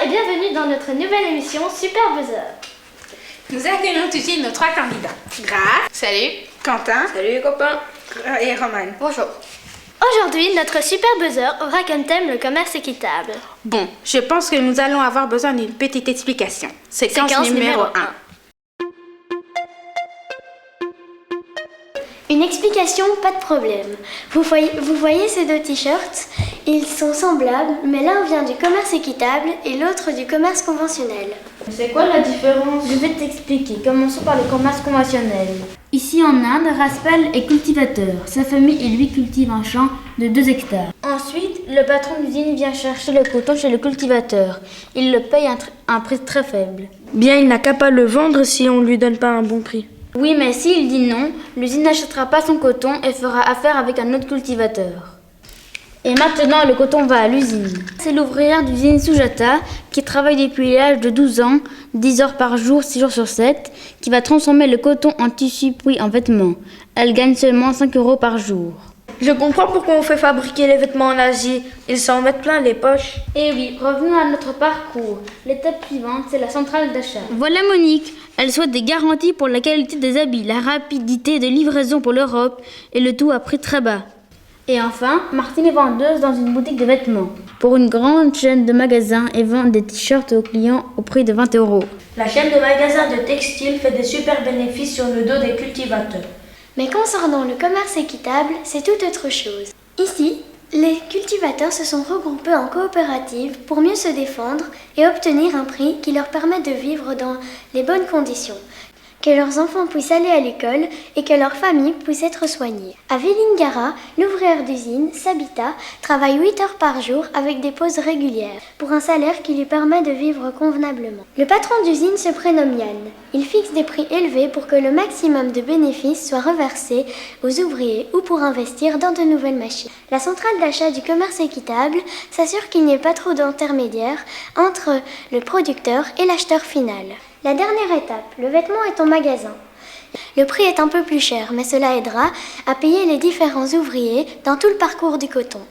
et bienvenue dans notre nouvelle émission Super Buzzer. Nous accueillons tout de suite nos 3 candidats. Grace. Salut. Quentin. Salut les copains. Et Romane. Bonjour. Aujourd'hui, notre Super Buzzer aura comme thème le commerce équitable. Bon, je pense que nous allons avoir besoin d'une petite explication. Séquence numéro 1. Une explication, pas de problème. Vous voyez ces 2 t-shirts? Ils sont semblables, mais l'un vient du commerce équitable et l'autre du commerce conventionnel. C'est quoi la différence? Je vais t'expliquer. Commençons par le commerce conventionnel. Ici en Inde, Raspal est cultivateur. Sa famille et lui cultivent un champ de 2 hectares. Ensuite, le patron d'usine vient chercher le coton chez le cultivateur. Il le paye un prix très faible. Bien, il n'a qu'à pas le vendre si on lui donne pas un bon prix. Oui, mais s'il dit non, l'usine n'achètera pas son coton et fera affaire avec un autre cultivateur. Et maintenant, le coton va à l'usine. C'est l'ouvrière d'usine Sujata qui travaille depuis l'âge de 12 ans, 10 heures par jour, 6 jours sur 7, qui va transformer le coton en tissu puis en vêtements. Elle gagne seulement 5 € par jour. Je comprends pourquoi on fait fabriquer les vêtements en Asie. Ils s'en mettent plein les poches. Et oui, revenons à notre parcours. L'étape suivante, c'est la centrale d'achat. Voilà Monique. Elle souhaite des garanties pour la qualité des habits, la rapidité de livraison pour l'Europe et le tout à prix très bas. Et enfin, Martine est vendeuse dans une boutique de vêtements pour une grande chaîne de magasins et vend des t-shirts aux clients au prix de 20 €. La chaîne de magasins de textiles fait des super bénéfices sur le dos des cultivateurs. Mais concernant le commerce équitable, c'est tout autre chose. Ici, les cultivateurs se sont regroupés en coopératives pour mieux se défendre et obtenir un prix qui leur permet de vivre dans les bonnes conditions, que leurs enfants puissent aller à l'école et que leur famille puisse être soignée. À Vélingara, l'ouvrière d'usine, Sabita, travaille 8 heures par jour avec des pauses régulières, pour un salaire qui lui permet de vivre convenablement. Le patron d'usine se prénomme Yann. Il fixe des prix élevés pour que le maximum de bénéfices soit reversé aux ouvriers ou pour investir dans de nouvelles machines. La centrale d'achat du commerce équitable s'assure qu'il n'y ait pas trop d'intermédiaires entre le producteur et l'acheteur final. La dernière étape, le vêtement est en magasin. Le prix est un peu plus cher, mais cela aidera à payer les différents ouvriers dans tout le parcours du coton.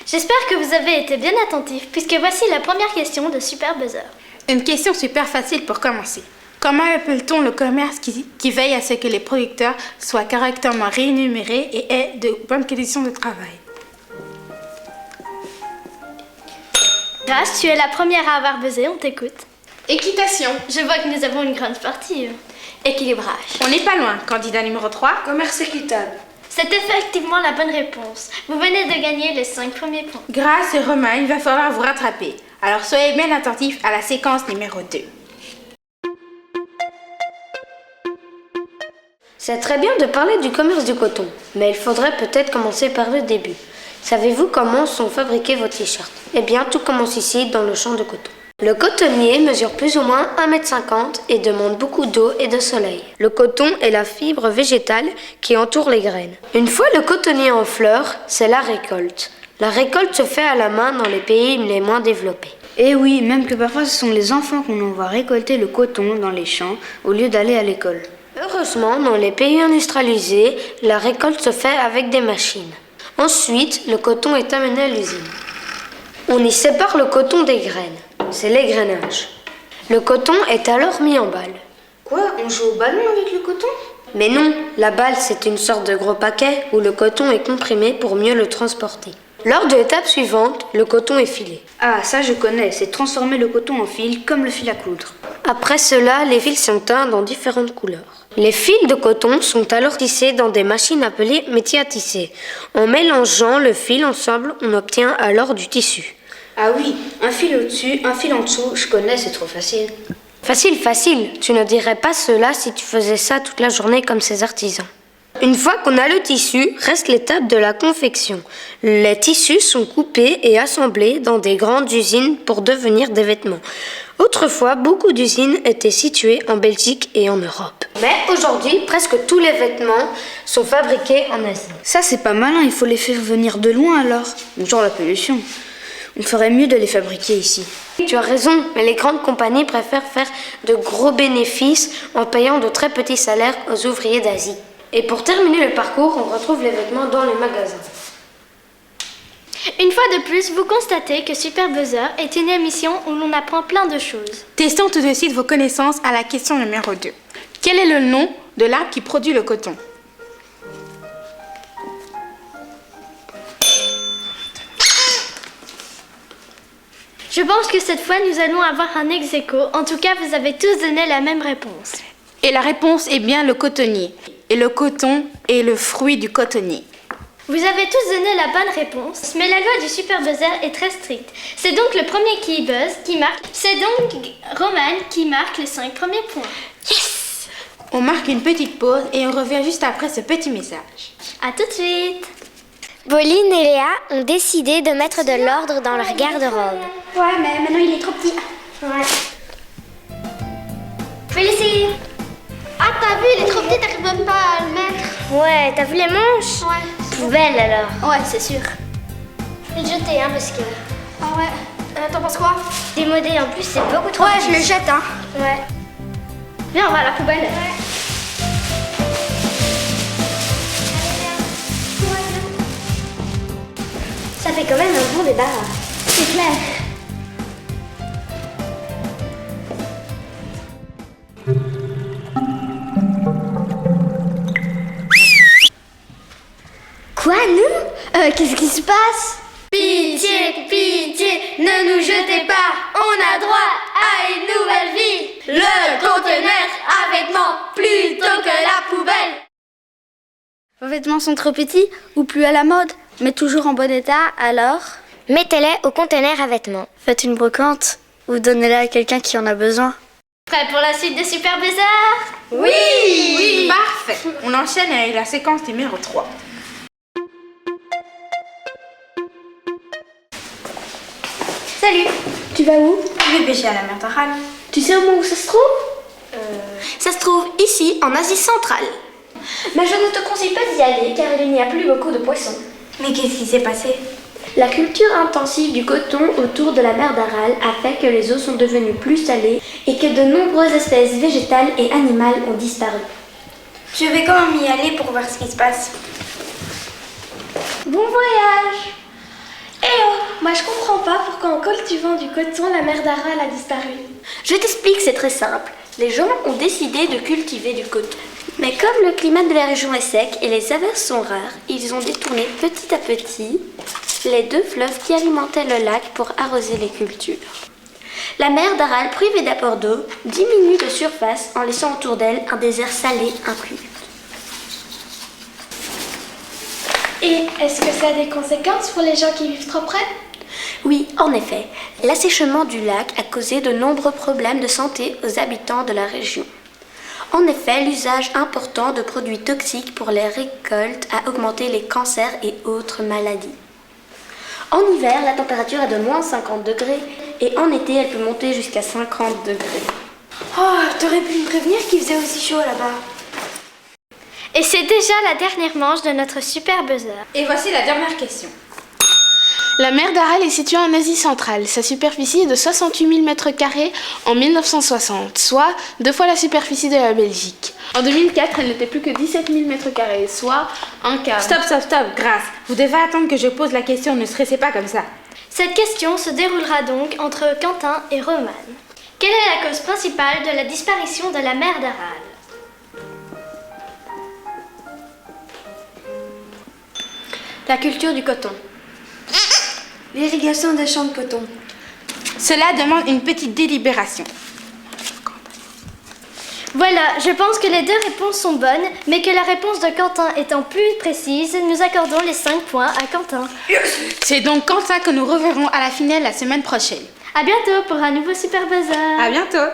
J'espère que vous avez été bien attentifs, puisque voici la première question de Super Buzzer. Une question super facile pour commencer. Comment appelle-t-on le commerce qui veille à ce que les producteurs soient correctement rémunérés et aient de bonnes conditions de travail? Grace, tu es la première à avoir buzzé, on t'écoute. Équitation. Je vois que nous avons une grande sportive. Équilibrage. On n'est pas loin, candidat numéro 3. Commerce équitable. C'est effectivement la bonne réponse. Vous venez de gagner les 5 premiers points. Grâce et Romain, il va falloir vous rattraper. Alors soyez bien attentifs à la séquence numéro 2. C'est très bien de parler du commerce du coton, mais il faudrait peut-être commencer par le début. Savez-vous comment sont fabriqués vos t-shirts? Eh bien, tout commence ici, dans le champ de coton. Le cotonnier mesure plus ou moins 1,50 m et demande beaucoup d'eau et de soleil. Le coton est la fibre végétale qui entoure les graines. Une fois le cotonnier en fleur, c'est la récolte. La récolte se fait à la main dans les pays les moins développés. Et oui, même que parfois ce sont les enfants qu'on envoie récolter le coton dans les champs au lieu d'aller à l'école. Heureusement, dans les pays industrialisés, la récolte se fait avec des machines. Ensuite, le coton est amené à l'usine. On y sépare le coton des graines. C'est l'égrainage. Le coton est alors mis en balle. Quoi? On joue au ballon avec le coton? Mais non, la balle c'est une sorte de gros paquet où le coton est comprimé pour mieux le transporter. Lors de l'étape suivante, le coton est filé. Ah, ça je connais, c'est transformer le coton en fil comme le fil à coudre. Après cela, les fils sont teints dans différentes couleurs. Les fils de coton sont alors tissés dans des machines appelées métiers à tisser. En mélangeant le fil ensemble, on obtient alors du tissu. Ah oui, un fil au-dessus, un fil en dessous, je connais, c'est trop facile. Facile, facile. Tu ne dirais pas cela si tu faisais ça toute la journée comme ces artisans. Une fois qu'on a le tissu, reste l'étape de la confection. Les tissus sont coupés et assemblés dans des grandes usines pour devenir des vêtements. Autrefois, beaucoup d'usines étaient situées en Belgique et en Europe. Mais aujourd'hui, presque tous les vêtements sont fabriqués en Asie. Ça c'est pas malin, il faut les faire venir de loin alors. Genre la pollution. On ferait mieux de les fabriquer ici. Tu as raison, mais les grandes compagnies préfèrent faire de gros bénéfices en payant de très petits salaires aux ouvriers d'Asie. Et pour terminer le parcours, on retrouve les vêtements dans les magasins. Une fois de plus, vous constatez que Super Buzzer est une émission où l'on apprend plein de choses. Testons tout de suite vos connaissances à la question numéro 2. Quel est le nom de l'arbre qui produit le coton? Je pense que cette fois, nous allons avoir un ex-aequo. En tout cas, vous avez tous donné la même réponse. Et la réponse est bien le cotonnier. Et le coton est le fruit du cotonnier. Vous avez tous donné la bonne réponse, mais la loi du Super Buzzer est très stricte. C'est donc le premier qui buzz qui marque. C'est donc Romane qui marque les 5 premiers points. Yes! On marque une petite pause et on revient juste après ce petit message. À tout de suite. Pauline et Léa ont décidé de mettre de l'ordre dans leur garde-robe. Ouais, mais maintenant il est trop petit. Ouais. Félicie! Ah, t'as vu, il est trop petit, t'arrives même pas à le mettre. Ouais, t'as vu les manches? Ouais. Poubelle alors. Ouais, c'est sûr. Je vais le jeter, hein, parce que Ah ouais. T'en penses quoi? démodé en plus, c'est beaucoup trop. Ouais, je le jette, hein. Ouais. Viens, on va à la poubelle. Ça fait quand même un bon débarras. C'est clair. Quoi, nous? Qu'est-ce qui se passe? Pitié, pitié, ne nous jetez pas. On a droit à une nouvelle vie. Le conteneur à vêtements plutôt que la poubelle. Vos vêtements sont trop petits ou plus à la mode, mais toujours en bon état, alors Mettez-les au conteneur à vêtements. faites une brocante ou donnez-les à quelqu'un qui en a besoin. Prêt pour la suite de Super Buzzer? Oui! Parfait! On enchaîne avec la séquence numéro 3. Salut. Tu vas où? Je vais pêcher à la mer d'Aral. Tu sais au moins où ça se trouve? Ça se trouve ici, en Asie centrale. Mais je ne te conseille pas d'y aller car il n'y a plus beaucoup de poissons. Mais qu'est-ce qui s'est passé? La culture intensive du coton autour de la mer d'Aral a fait que les eaux sont devenues plus salées et que de nombreuses espèces végétales et animales ont disparu. Je vais quand même y aller pour voir ce qui se passe. Bon voyage. Eh oh, moi je comprends pas pourquoi en cultivant du coton, la mer d'Aral a disparu. Je t'explique, c'est très simple. Les gens ont décidé de cultiver du coton. Mais comme le climat de la région est sec et les averses sont rares, ils ont détourné petit à petit les 2 fleuves qui alimentaient le lac pour arroser les cultures. La mer d'Aral, privée d'apport d'eau, diminue de surface en laissant autour d'elle un désert salé inculte. Et est-ce que ça a des conséquences pour les gens qui vivent trop près? Oui, en effet, l'assèchement du lac a causé de nombreux problèmes de santé aux habitants de la région. En effet, l'usage important de produits toxiques pour les récoltes a augmenté les cancers et autres maladies. En hiver, la température est de moins 50 degrés et en été, elle peut monter jusqu'à 50 degrés. Oh, t'aurais pu me prévenir qu'il faisait aussi chaud là-bas. Et c'est déjà la dernière manche de notre Super Buzzer. Et voici la dernière question. La mer d'Aral est située en Asie centrale. Sa superficie est de 68 000 m² en 1960, soit 2 fois la superficie de la Belgique. En 2004, elle n'était plus que 17 000 m², soit un quart. Stop, Grâce. Vous devez attendre que je pose la question, ne stressez pas comme ça. Cette question se déroulera donc entre Quentin et Romane. Quelle est la cause principale de la disparition de la mer d'Aral? La culture du coton. L'irrigation des champs de coton. Cela demande une petite délibération. Voilà, je pense que les 2 réponses sont bonnes, mais que la réponse de Quentin étant plus précise, nous accordons les 5 points à Quentin. C'est donc comme ça que nous reverrons à la finale la semaine prochaine. À bientôt pour un nouveau Super Buzzer. À bientôt!